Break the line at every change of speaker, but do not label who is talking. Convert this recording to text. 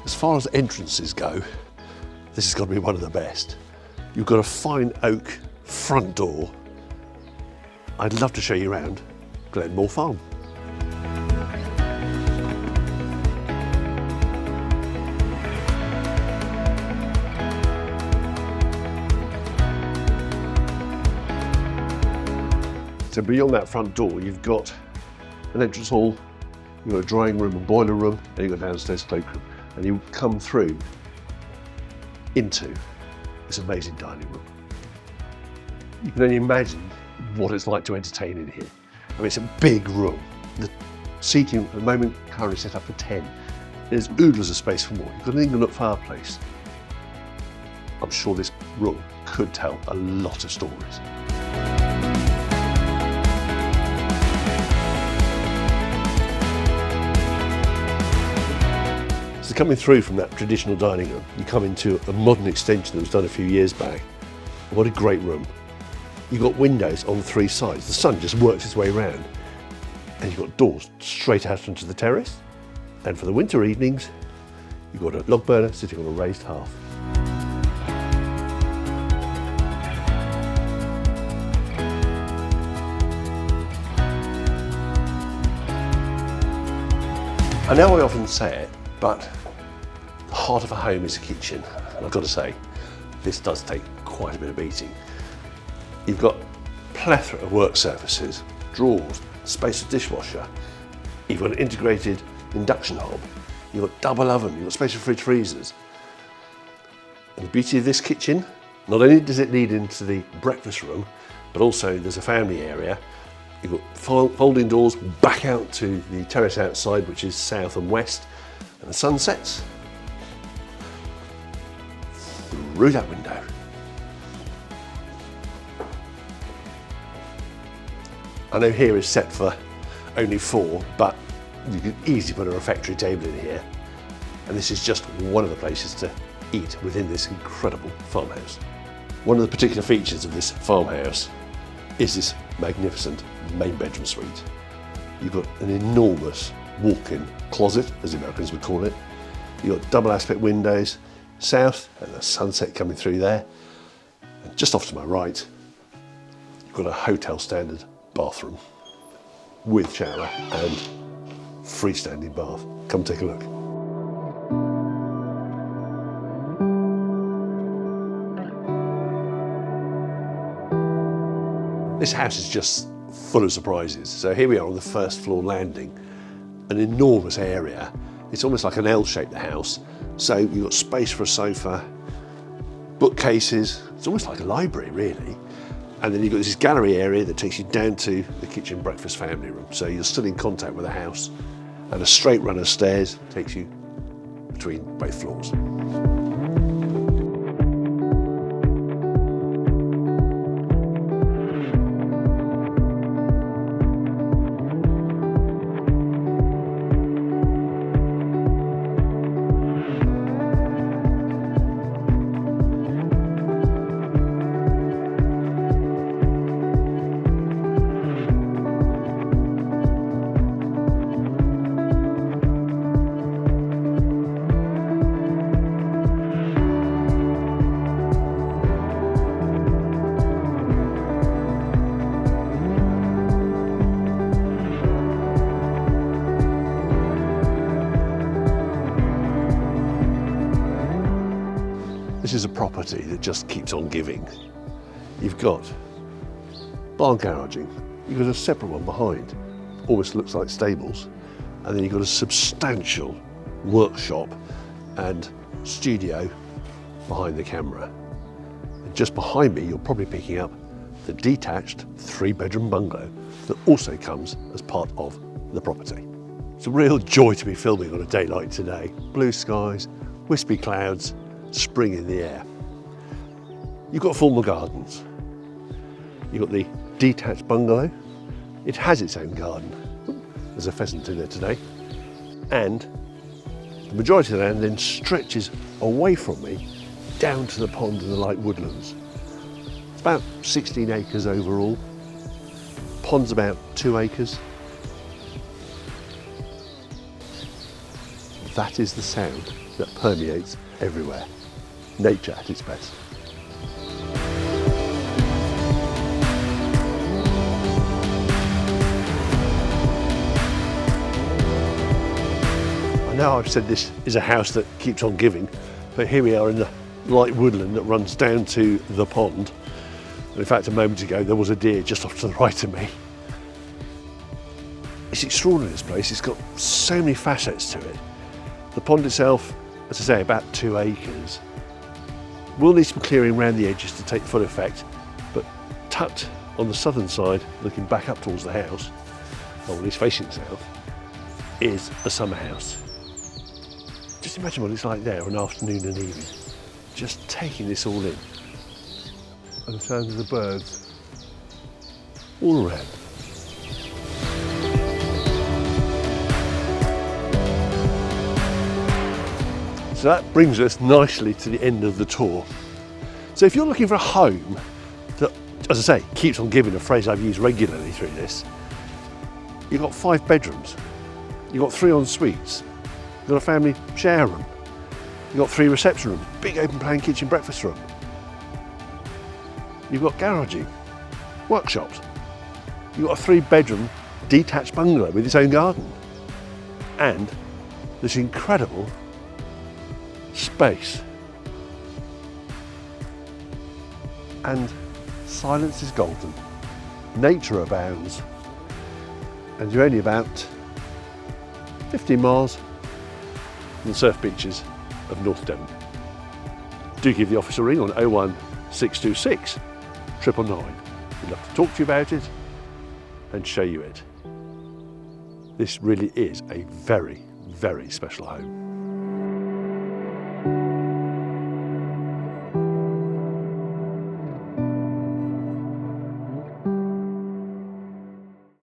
As far as entrances go, this has got to be one of the best. You've got a fine oak front door. I'd love to show you around Glenmore Farm. So beyond that front door, you've got an entrance hall, you've got a drying room and boiler room, and you've got downstairs cloakroom. And you come through into this amazing dining room. You can only imagine what it's like to entertain in here. I mean, it's a big room. The seating at the moment currently set up for 10. There's oodles of space for more. You've got an England fireplace. I'm sure this room could tell a lot of stories. So coming through from that traditional dining room, you come into a modern extension that was done a few years back. What a great room. You've got windows on 3 sides. The sun just works its way around. And you've got doors straight out onto the terrace. And for the winter evenings, you've got a log burner sitting on a raised hearth. I know I often say it, but the heart of a home is a kitchen. And I've got to say, this does take quite a bit of beating. You've got a plethora of work surfaces, drawers, space for dishwasher. You've got an integrated induction hob. You've got double oven, you've got space for fridge freezers. And the beauty of this kitchen, not only does it lead into the breakfast room, but also there's a family area. You've got folding doors back out to the terrace outside, which is south and west, and the sun sets through that window. I know here is set for only 4, but you could easily put a refectory table in here. And this is just one of the places to eat within this incredible farmhouse. One of the particular features of this farmhouse is this magnificent main bedroom suite. You've got an enormous walk-in closet, as the Americans would call it. You've got double aspect windows, south, and the sunset coming through there. And just off to my right, you've got a hotel standard bathroom with shower and freestanding bath. Come take a look. This house is just full of surprises. So here we are on the first floor landing, an enormous area. It's almost like an L shape, the house. So you've got space for a sofa, bookcases. It's almost like a library, really. And then you've got this gallery area that takes you down to the kitchen breakfast family room. So you're still in contact with the house. And a straight run of stairs takes you between both floors. This is a property that just keeps on giving. You've got barn garaging, you've got a separate one behind, almost looks like stables, and then you've got a substantial workshop and studio behind the camera. And just behind me, you're probably picking up the detached 3-bedroom bungalow that also comes as part of the property. It's a real joy to be filming on a day like today. Blue skies, wispy clouds, spring in the air. You've got formal gardens. You've got the detached bungalow. It has its own garden. There's a pheasant in there today. And the majority of the land then stretches away from me down to the pond and the light woodlands. It's about 16 acres overall. Pond's about 2 acres. that is the sound that permeates everywhere. Nature at its best. I know I've said this is a house that keeps on giving, but here we are in the light woodland that runs down to the pond. And in fact, a moment ago there was a deer just off to the right of me. It's extraordinary, this place. It's got so many facets to it. The pond itself, as I say, about 2 acres. We'll need some clearing around the edges to take full effect, but tucked on the southern side, looking back up towards the house, or at least facing south, is a summer house. Just imagine what it's like there an afternoon and evening, just taking this all in. And the sound of the birds all around. So that brings us nicely to the end of the tour. So if you're looking for a home that, as I say, keeps on giving, a phrase I've used regularly through this, you've got 5 bedrooms, you've got 3 en suites, you've got a family shower room, you've got 3 reception rooms, big open plan kitchen breakfast room, you've got garaging, workshops, you've got a 3-bedroom detached bungalow with its own garden, and this incredible space. And silence is golden, nature abounds, and you're only about 15 miles from the surf beaches of North Devon. Do give the office a ring on 01626 999. We'd love to talk to you about it and show you it. This really is a very, very special home.